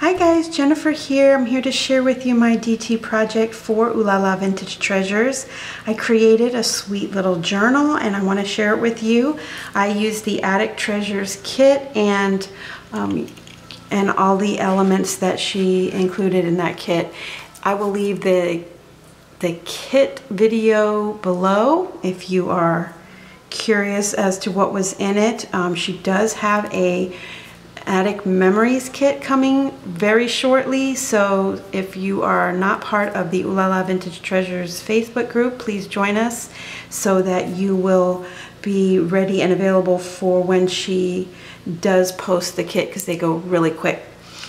Hi guys, Jenifer here. I'm here to share with you my DT project for OohLaLa Vintage Treasures. I created a sweet little journal and I want to share it with you. I used the ATraceofSparkle kit and all the elements that she included in that kit. I will leave the kit video below if you are curious as to what was in it. She does have a Attic Memories kit coming very shortly, so if you are not part of the OohLaLa Vintage Treasures Facebook group, please join us so that you will be ready and available for when she does post the kit, because they go really quick.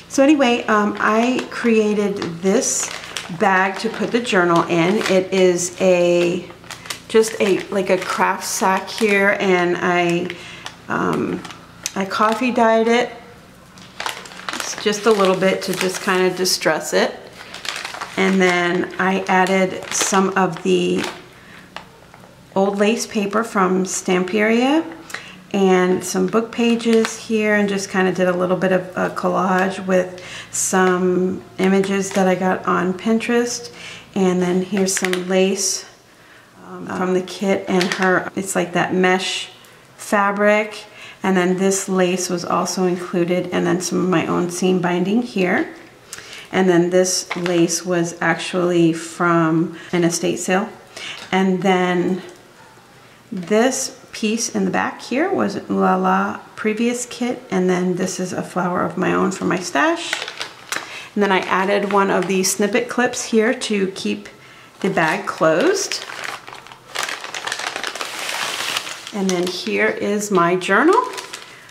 So anyway, I created this bag to put the journal in. It is just like a craft sack here, and I coffee dyed it just a little bit to just kind of distress it. And then I added some of the old lace paper from Stamperia and some book pages here, and just kind of did a little bit of a collage with some images that I got on Pinterest. And then here's some lace from the kit, and it's like that mesh fabric. And then this lace was also included, and then some of my own seam binding here. And then this lace was actually from an estate sale. And then this piece in the back here was an OohLaLa previous kit, and then this is a flower of my own from my stash. And then I added one of these snippet clips here to keep the bag closed. And then here is my journal.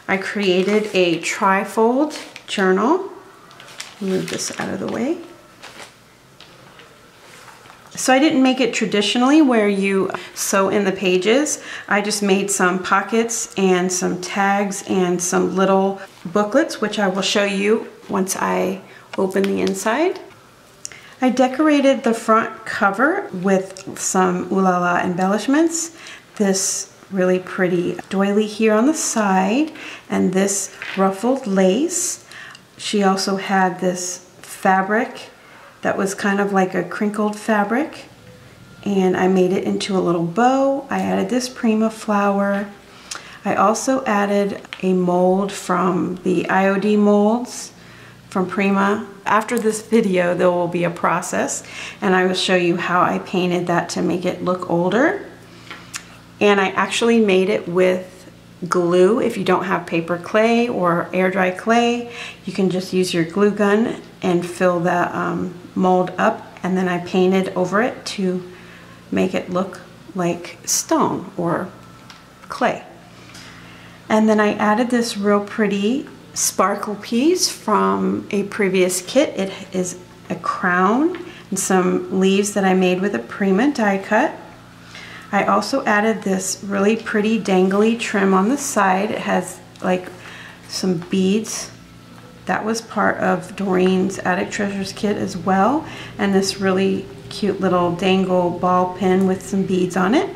I created a trifold journal. Move this out of the way. So I didn't make it traditionally where you sew in the pages. I just made some pockets and some tags and some little booklets, which I will show you once I open the inside. I decorated the front cover with some OohLaLa embellishments. This really pretty doily here on the side, and this ruffled lace. She also had this fabric that was kind of like a crinkled fabric, and I made it into a little bow. I added this Prima flower. I also added a mold from the IOD molds from Prima. After this video there will be a process, and I will show you how I painted that to make it look older. And I actually made it with glue. If you don't have paper clay or air dry clay, you can just use your glue gun and fill the mold up, and then I painted over it to make it look like stone or clay. And then I added this real pretty sparkle piece from a previous kit. It is a crown and some leaves that I made with a Prima die cut. I also added this really pretty dangly trim on the side. It has like some beads. That was part of Doreen's Attic Treasures kit as well. And this really cute little dangle ball pin with some beads on it.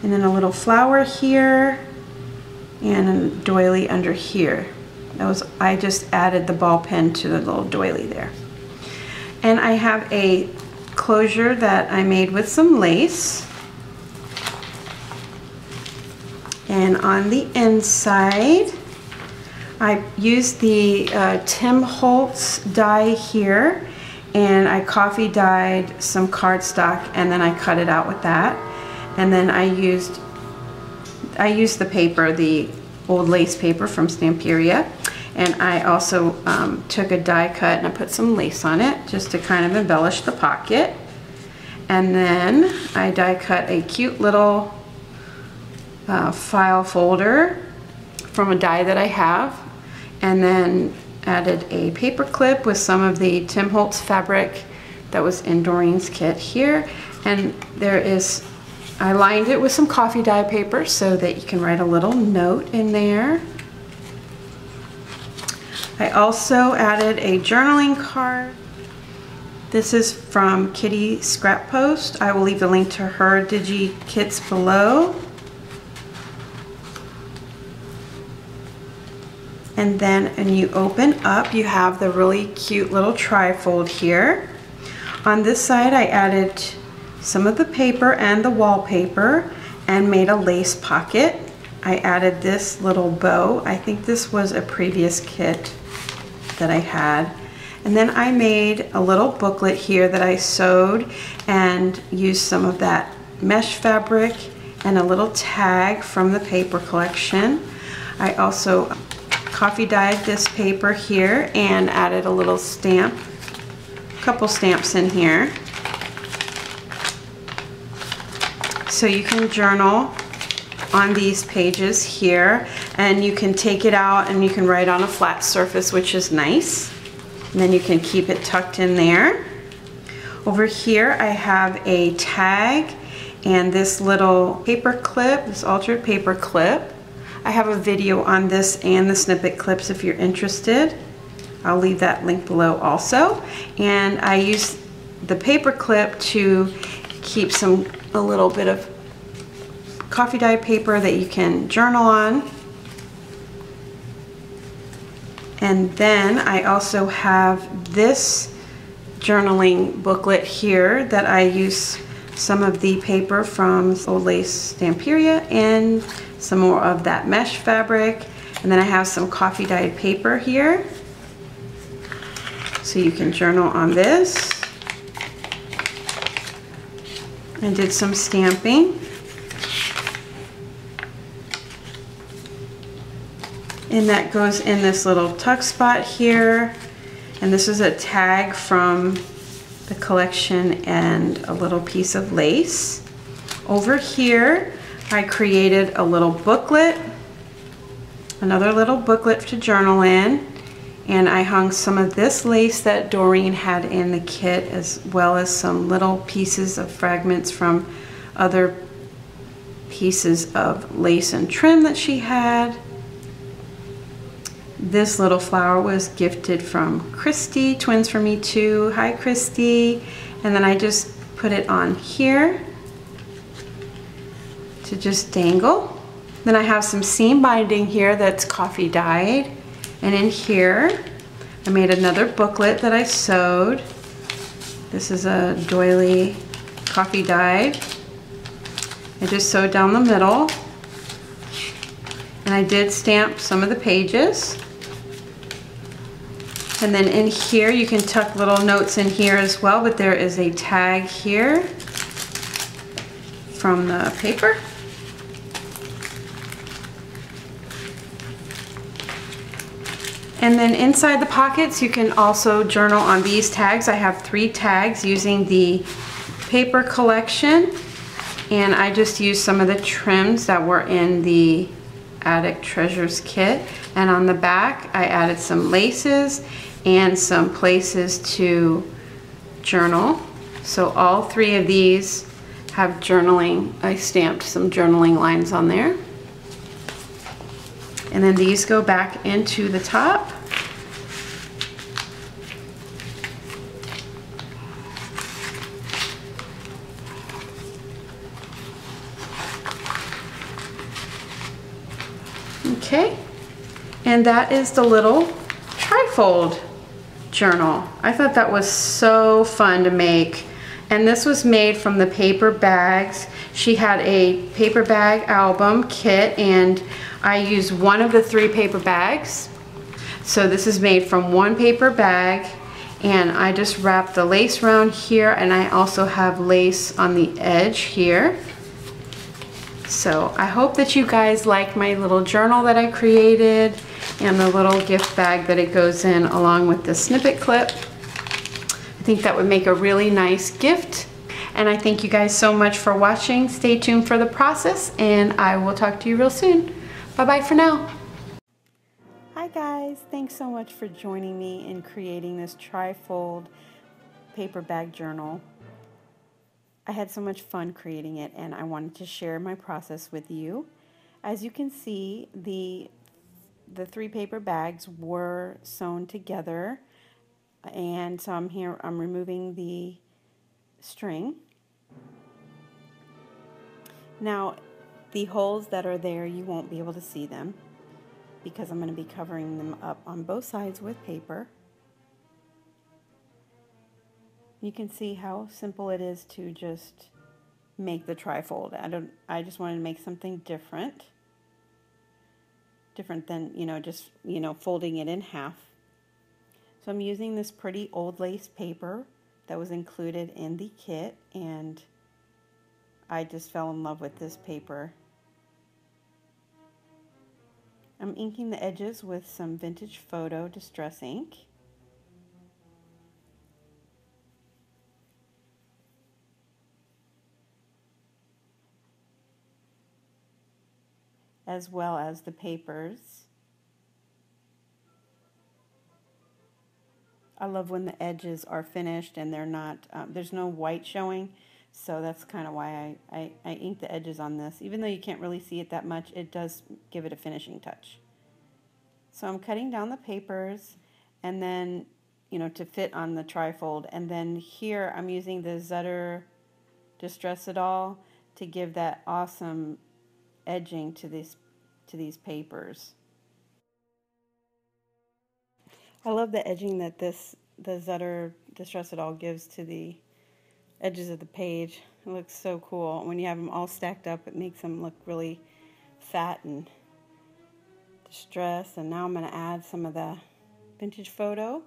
And then a little flower here and a doily under here. I just added the ball pin to the little doily there. And I have a closure that I made with some lace, and on the inside I used the Tim Holtz die here, and I coffee dyed some cardstock, and then I cut it out with that. And then I used the paper, the old lace paper from Stamperia. And I also took a die cut and I put some lace on it just to kind of embellish the pocket. And then I die cut a cute little file folder from a die that I have. And then added a paper clip with some of the Tim Holtz fabric that was in Doreen's kit here. And I lined it with some coffee dye paper so that you can write a little note in there. I also added a journaling card. This is from Kitty Scrap Post. I will leave the link to her digi kits below. And then when you open up, you have the really cute little trifold here. On this side, I added some of the paper and the wallpaper and made a lace pocket. I added this little bow. I think this was a previous kit that I had. And then I made a little booklet here that I sewed and used some of that mesh fabric and a little tag from the paper collection. I also coffee dyed this paper here and added a little stamp, a couple stamps in here. So you can journal on these pages here, and you can take it out and you can write on a flat surface, which is nice. And then you can keep it tucked in there. Over here I have a tag and this little paper clip, this altered paper clip. I have a video on this and the snippet clips if you're interested. I'll leave that link below also. And I use the paper clip to keep a little bit of coffee dye paper that you can journal on. And then I also have this journaling booklet here that I use some of the paper from Old Lace Stamperia and some more of that mesh fabric. And then I have some coffee dyed paper here. So you can journal on this. I did some stamping. And that goes in this little tuck spot here. And this is a tag from the collection and a little piece of lace. Over here, I created a little booklet, another little booklet to journal in. And I hung some of this lace that Doreen had in the kit, as well as some little pieces of fragments from other pieces of lace and trim that she had. This little flower was gifted from Christy, Twins for Me Too. Hi, Christy. And then I just put it on here to just dangle. Then I have some seam binding here that's coffee dyed. And in here, I made another booklet that I sewed. This is a doily coffee dyed. I just sewed down the middle. And I did stamp some of the pages. And then in here, you can tuck little notes in here as well, but there is a tag here from the paper. And then inside the pockets, you can also journal on these tags. I have 3 tags using the paper collection, and I just used some of the trims that were in the Attic Treasures kit. And on the back, I added some laces and some places to journal. So all 3 of these have journaling. I stamped some journaling lines on there. And then these go back into the top. Okay, and that is the little trifold journal. I thought that was so fun to make. And this was made from the paper bags. She had a paper bag album kit, and I used one of the 3 paper bags. So this is made from 1 paper bag, and I just wrapped the lace around here, and I also have lace on the edge here. So I hope that you guys like my little journal that I created and the little gift bag that it goes in along with the snippet clip. I think that would make a really nice gift. And I thank you guys so much for watching. Stay tuned for the process, and I will talk to you real soon. Bye-bye for now. Hi guys, thanks so much for joining me in creating this trifold paper bag journal. I had so much fun creating it, and I wanted to share my process with you. As you can see, the 3 paper bags were sewn together, and so I'm removing the string. Now, the holes that are there, you won't be able to see them, because I'm going to be covering them up on both sides with paper. You can see how simple it is to just make the trifold. I just wanted to make something different than, just, folding it in half. So I'm using this pretty old lace paper that was included in the kit, and I just fell in love with this paper. I'm inking the edges with some Vintage Photo Distress ink. As well as the papers. I love when the edges are finished and they're not, there's no white showing, so that's kind of why I ink the edges on this. Even though you can't really see it that much, it does give it a finishing touch. So I'm cutting down the papers, and then, to fit on the trifold, and then here I'm using the Zutter Distress It All to give that awesome edging to these papers. I love the edging that the Zutter Distress It All gives to the edges of the page. It looks so cool. When you have them all stacked up, it makes them look really fat and distressed. And now I'm going to add some of the Vintage Photo.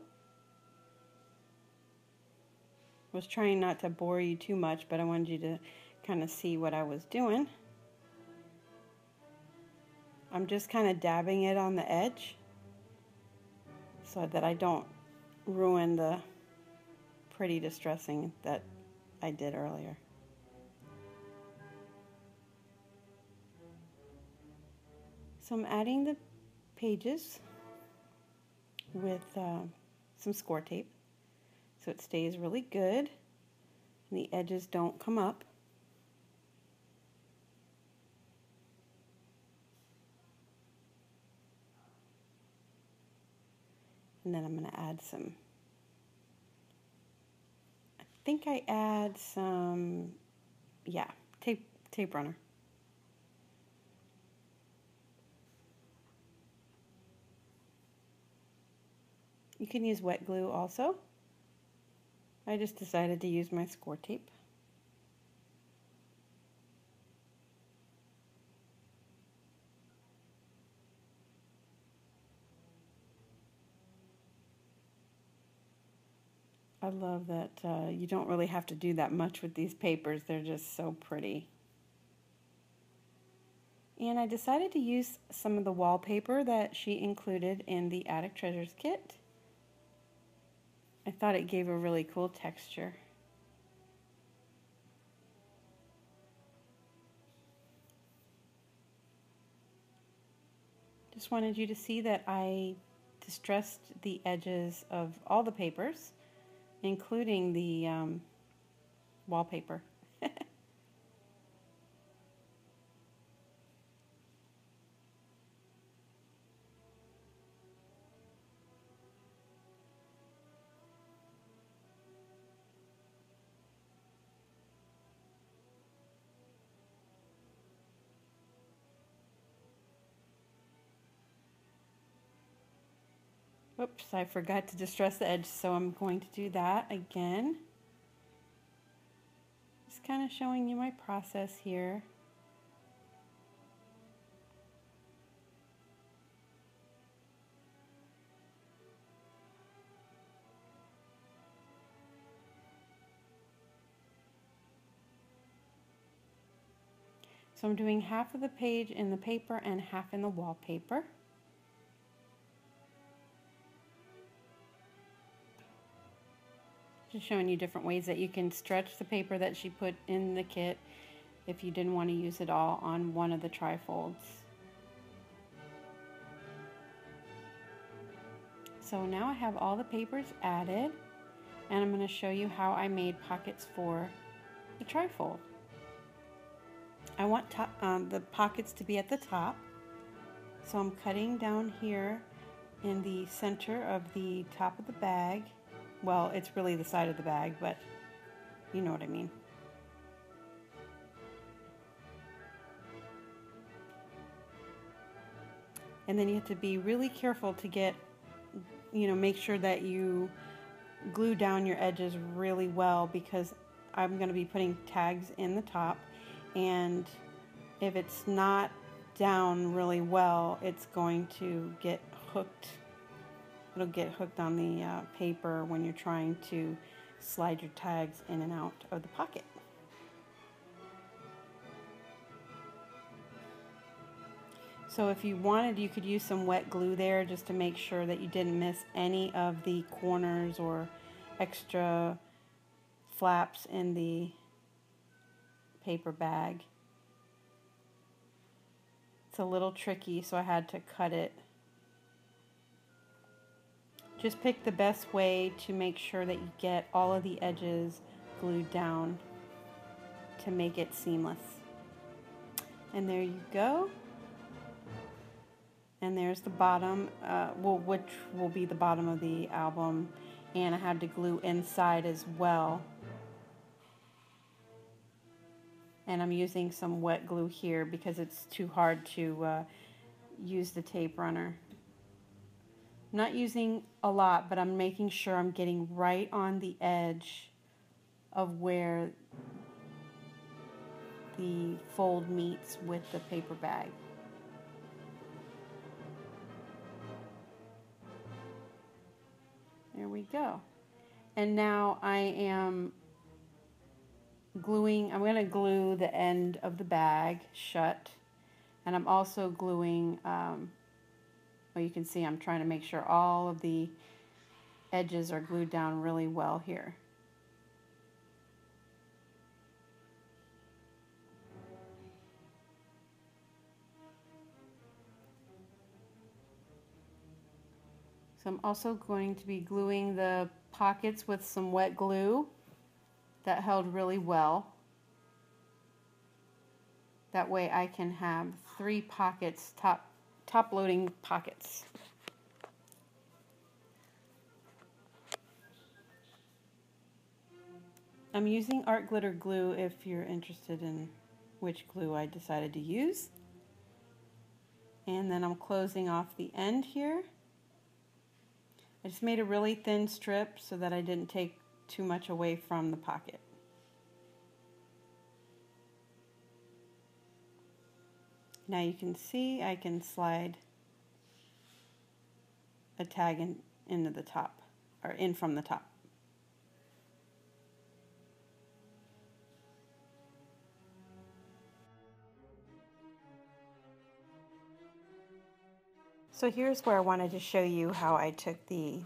I was trying not to bore you too much, but I wanted you to kind of see what I was doing. I'm just kind of dabbing it on the edge so that I don't ruin the pretty distressing that I did earlier. So I'm adding the pages with some score tape so it stays really good and the edges don't come up. And then I'm going to add some, I think I add some, yeah, tape runner. You can use wet glue also. I just decided to use my score tape. I love that you don't really have to do that much with these papers. They're just so pretty. And I decided to use some of the wallpaper that she included in the Attic Treasures kit. I thought it gave a really cool texture. Just wanted you to see that I distressed the edges of all the papers, including the wallpaper. Whoops, I forgot to distress the edge, so I'm going to do that again. Just kind of showing you my process here. So I'm doing half of the page in the paper and half in the wallpaper. Just showing you different ways that you can stretch the paper that she put in the kit if you didn't want to use it all on one of the trifolds. So now I have all the papers added, and I'm going to show you how I made pockets for the trifold. I want the pockets to be at the top, so I'm cutting down here in the center of the top of the bag. Well, it's really the side of the bag, but you know what I mean. And then you have to be really careful to get, make sure that you glue down your edges really well, because I'm going to be putting tags in the top, and if it's not down really well, it's going to get hooked. It'll get hooked on the paper when you're trying to slide your tags in and out of the pocket. So if you wanted, you could use some wet glue there just to make sure that you didn't miss any of the corners or extra flaps in the paper bag. It's a little tricky, so I had to cut it. Just pick the best way to make sure that you get all of the edges glued down to make it seamless. And there you go. And there's the bottom, which will be the bottom of the album. And I had to glue inside as well. And I'm using some wet glue here because it's too hard to use the tape runner. I'm not using a lot, but I'm making sure I'm getting right on the edge of where the fold meets with the paper bag. There we go. And now I am gluing, I'm going to glue the end of the bag shut, and I'm also gluing, well, you can see I'm trying to make sure all of the edges are glued down really well here. So I'm also going to be gluing the pockets with some wet glue that held really well. That way I can have 3 pockets, top loading pockets. I'm using art glitter glue if you're interested in which glue I decided to use. And then I'm closing off the end here. I just made a really thin strip so that I didn't take too much away from the pocket. Now you can see I can slide a tag into the top, or in from the top. So here's where I wanted to show you how I took the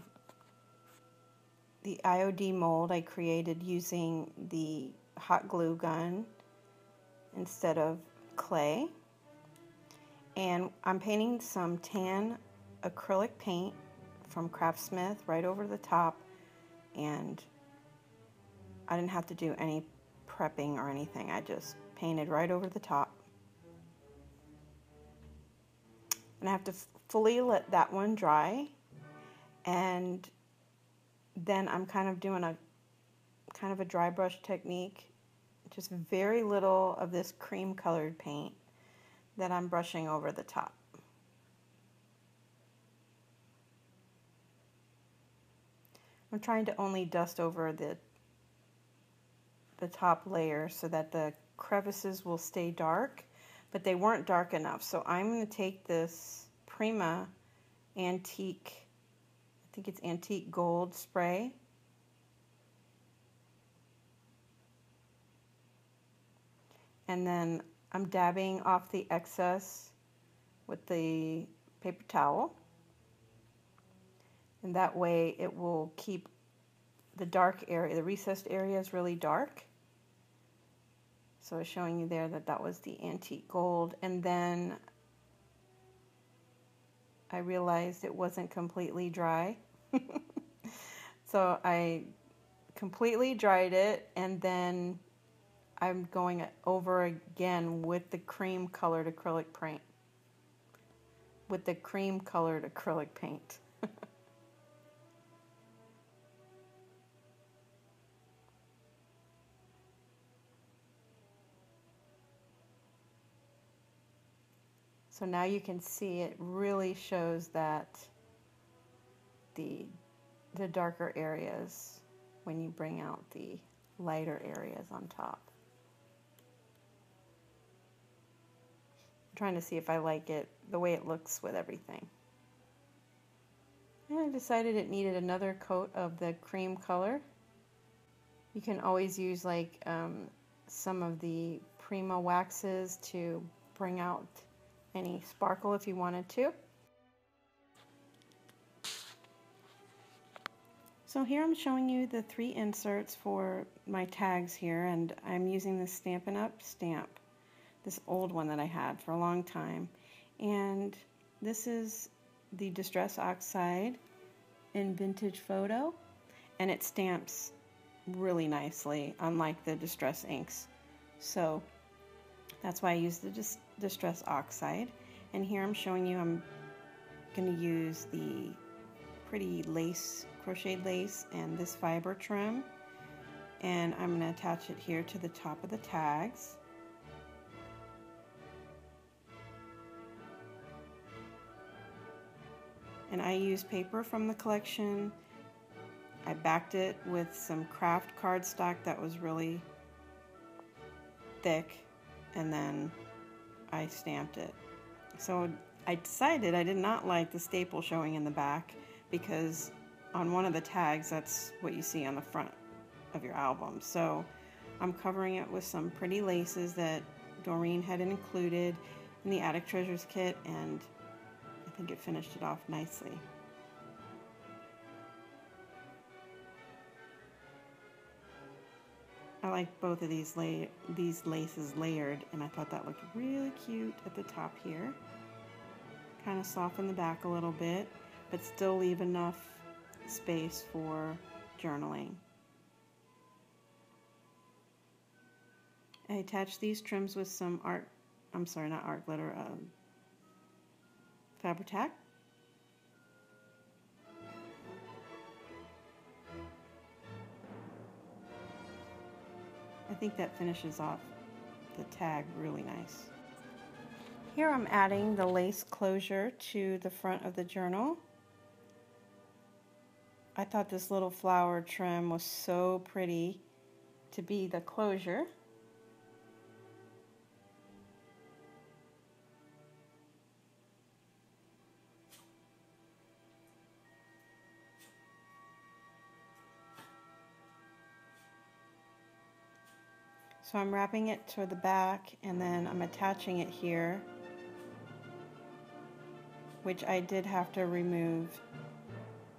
IOD mold I created using the hot glue gun instead of clay. And I'm painting some tan acrylic paint from Craftsmith right over the top, and I didn't have to do any prepping or anything. I just painted right over the top. And I have to fully let that one dry, and then I'm kind of doing a dry brush technique, just very little of this cream colored paint that I'm brushing over the top. I'm trying to only dust over the top layer so that the crevices will stay dark, but they weren't dark enough. So I'm going to take this Prima antique, I think it's antique gold spray, and then I'm dabbing off the excess with the paper towel, and that way it will keep the dark area, the recessed areas, really dark. So I was showing you there that was the antique gold, and then I realized it wasn't completely dry. So I completely dried it, and then I'm going over again with the cream colored acrylic paint. So now you can see it really shows that the darker areas when you bring out the lighter areas on top. I'm trying to see if I like it the way it looks with everything. And I decided it needed another coat of the cream color. You can always use like some of the Prima waxes to bring out any sparkle if you wanted to. So here I'm showing you the 3 inserts for my tags here, and I'm using this Stampin' Up! Stamp, this old one that I had for a long time. And this is the Distress Oxide in Vintage Photo, and it stamps really nicely, unlike the Distress inks. So that's why I use the Distress Oxide. And here I'm showing you I'm going to use the pretty lace, crocheted lace, and this fiber trim, and I'm going to attach it here to the top of the tags. And I use paper from the collection. I backed it with some craft cardstock that was really thick, and then I stamped it. So I decided I did not like the staple showing in the back, because on one of the tags that's what you see on the front of your album. So I'm covering it with some pretty laces that Doreen had included in the Attic Treasures kit, and I think it finished it off nicely. I like both of these laces layered, and I thought that looked really cute at the top here. Kind of soften the back a little bit, but still leave enough space for journaling. I attached these trims with some Fabri-Tac. I think that finishes off the tag really nice. Here I'm adding the lace closure to the front of the journal. I thought this little flower trim was so pretty to be the closure. So I'm wrapping it toward the back, and then I'm attaching it here, which I did have to remove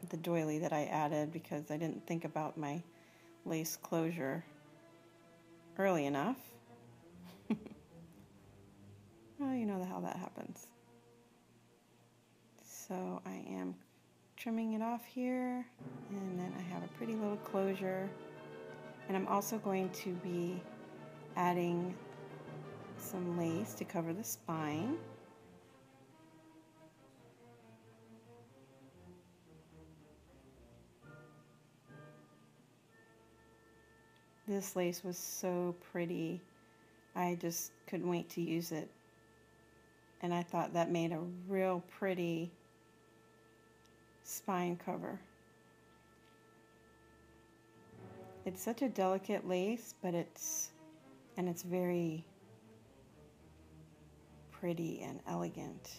the doily that I added because I didn't think about my lace closure early enough. Well, you know how that happens. So I am trimming it off here, and then I have a pretty little closure. And I'm also going to be adding some lace to cover the spine. This lace was so pretty. I just couldn't wait to use it. And I thought that made a real pretty spine cover. It's such a delicate lace, but it's very pretty and elegant.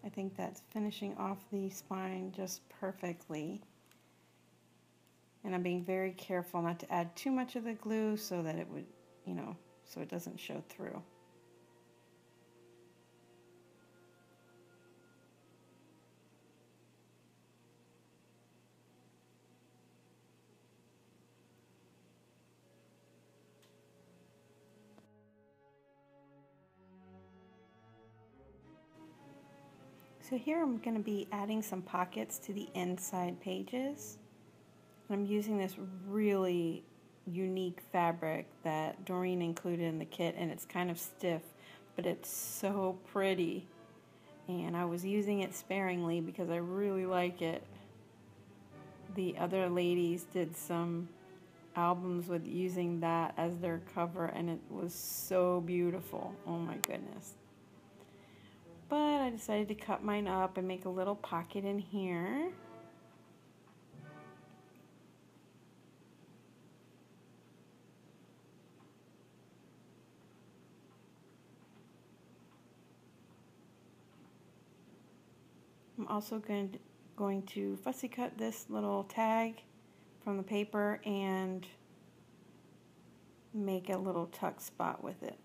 I think that's finishing off the spine just perfectly. And I'm being very careful not to add too much of the glue so that it would, so it doesn't show through. So here I'm going to be adding some pockets to the inside pages. And I'm using this really unique fabric that Doreen included in the kit, and it's kind of stiff, but it's so pretty. And I was using it sparingly because I really like it. The other ladies did some albums with using that as their cover, and it was so beautiful. Oh my goodness. But I decided to cut mine up and make a little pocket in here. I'm also going to fussy cut this little tag from the paper and make a little tuck spot with it.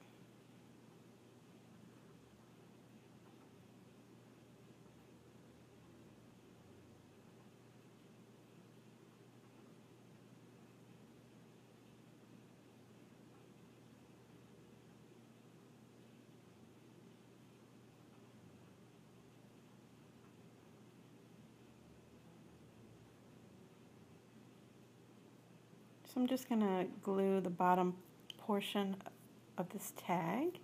So I'm just going to glue the bottom portion of this tag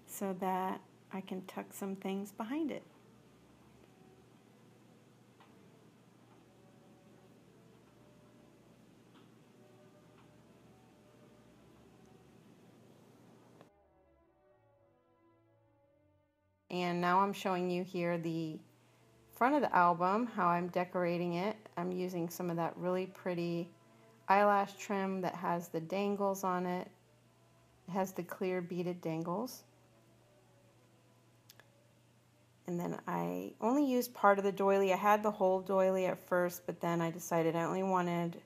so that I can tuck some things behind it. And now I'm showing you here the front of the album, how I'm decorating it. I'm using some of that really pretty eyelash trim that has the dangles on it. It has the clear beaded dangles. And then I only used part of the doily. I had the whole doily at first, but then I decided I only wanted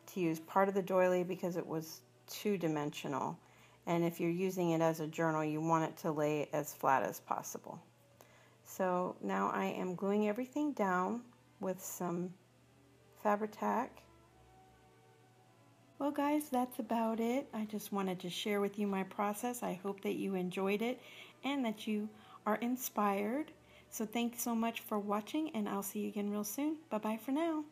to use part of the doily because it was two-dimensional. And if you're using it as a journal, you want it to lay as flat as possible. So now I am gluing everything down with some Fabri-Tac. Well guys, that's about it. I just wanted to share with you my process. I hope that you enjoyed it and that you are inspired. So thanks so much for watching, and I'll see you again real soon. Bye-bye for now.